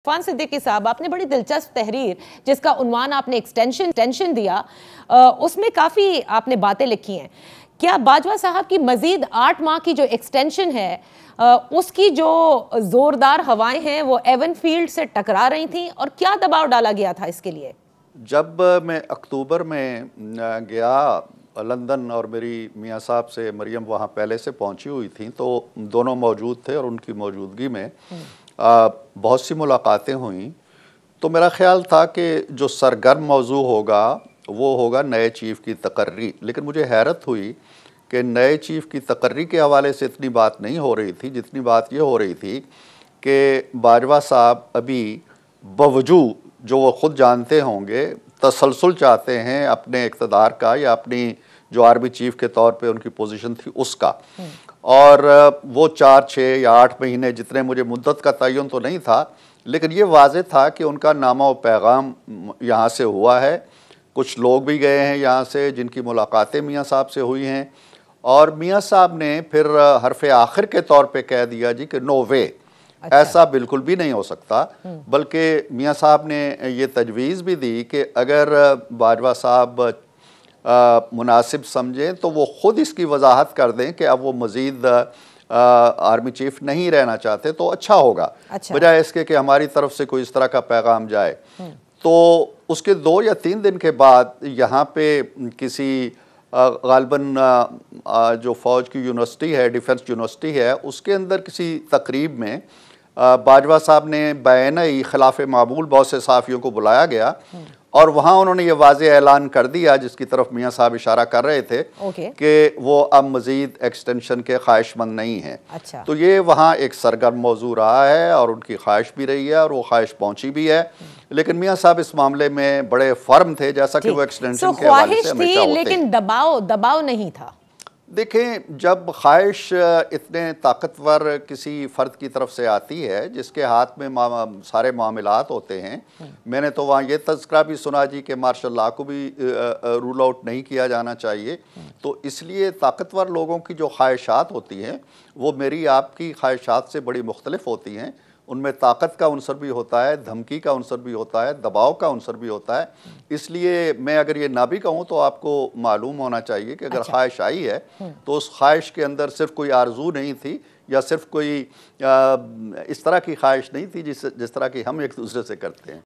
इरफान सिद्दीकी साहब, आपने बड़ी दिलचस्प तहरीर जिसका उन्वान आपने एक्सटेंशन दिया, उसमें काफ़ी आपने बातें लिखी हैं। क्या बाजवा साहब की मजीद 8 माह की जो एक्सटेंशन है, उसकी जो ज़ोरदार हवाएं हैं वो एवन फील्ड से टकरा रही थी, और क्या दबाव डाला गया था इसके लिए? जब मैं अक्टूबर में गया लंदन और मेरी मियाँ साहब से मरियम वहाँ पहले से पहुँची हुई थी, तो दोनों मौजूद थे और उनकी मौजूदगी में बहुत सी मुलाकातें हुई। तो मेरा ख्याल था कि जो सरगर्म मौजू होगा वो होगा नए चीफ़ की तकर्री। लेकिन मुझे हैरत हुई कि नए चीफ़ की तकर्री के हवाले से इतनी बात नहीं हो रही थी जितनी बात ये हो रही थी कि बाजवा साहब अभी बावजूद जो वो ख़ुद जानते होंगे तसलसल चाहते हैं अपने इक़्तिदार का या अपनी जो आर्मी चीफ़ के तौर पे उनकी पोजीशन थी उसका, और वो 4, 6 या 8 महीने जितने मुझे मुद्दत का तयन तो नहीं था, लेकिन ये वाज़ेह था कि उनका नामा व पैगाम यहाँ से हुआ है। कुछ लोग भी गए हैं यहाँ से जिनकी मुलाकातें मियाँ साहब से हुई हैं, और मियाँ साहब ने फिर हरफ़ आखिर के तौर पे कह दिया जी कि नो वे, अच्छा। ऐसा बिल्कुल भी नहीं हो सकता। बल्कि मियाँ साहब ने ये तजवीज़ भी दी कि अगर बाजवा साहब मुनासिब समझें तो वो ख़ुद इसकी वजाहत कर दें कि अब वो मज़ीद आर्मी चीफ़ नहीं रहना चाहते तो अच्छा होगा, अच्छा। बजाय इसके कि हमारी तरफ से कोई इस तरह का पैगाम जाए। तो उसके 2 या 3 दिन के बाद यहाँ पे किसी गालिबन जो फ़ौज की यूनिवर्सिटी है, डिफेंस यूनिवर्सिटी है, उसके अंदर किसी तकरीब में बाजवा साहब ने बैन खिलाफ मामूल बहुत से सहाफ़ियों को बुलाया गया, और वहाँ उन्होंने ये वाज़ेह ऐलान कर दिया जिसकी तरफ मियाँ साहब इशारा कर रहे थे कि वो अब मज़ीद एक्सटेंशन के ख्वाहिशमंद नहीं हैं। अच्छा। तो ये वहाँ एक सरगर्म मौजू रहा है और उनकी ख्वाहिश भी रही है और वो ख्वाहिश पहुँची भी है। लेकिन मियाँ साहब इस मामले में बड़े फर्म थे, जैसा कि वो एक्सटेंशन के हवाले से हमेशा होते हैं। लेकिन दबाव नहीं था। देखें, जब ख्वाहिश इतने ताकतवर किसी फ़र्द की तरफ से आती है जिसके हाथ में सारे मामलात होते हैं, मैंने तो वहाँ ये तज़किरा भी सुना जी कि मार्शल लॉ को भी रूल आउट नहीं किया जाना चाहिए। तो इसलिए ताकतवर लोगों की जो ख्वाहिशात होती हैं वो मेरी आपकी ख्वाहिशात से बड़ी मुख्तलिफ होती हैं। उनमें ताकत का उनसर भी होता है, धमकी का उनसर भी होता है, दबाव का उनसर भी होता है। इसलिए मैं अगर ये ना भी कहूँ तो आपको मालूम होना चाहिए कि अगर ख्वाहिश आई है तो उस ख्वाहिश के अंदर सिर्फ कोई आरजू नहीं थी या सिर्फ कोई इस तरह की ख्वाहिश नहीं थी जिस तरह की हम एक दूसरे से करते हैं।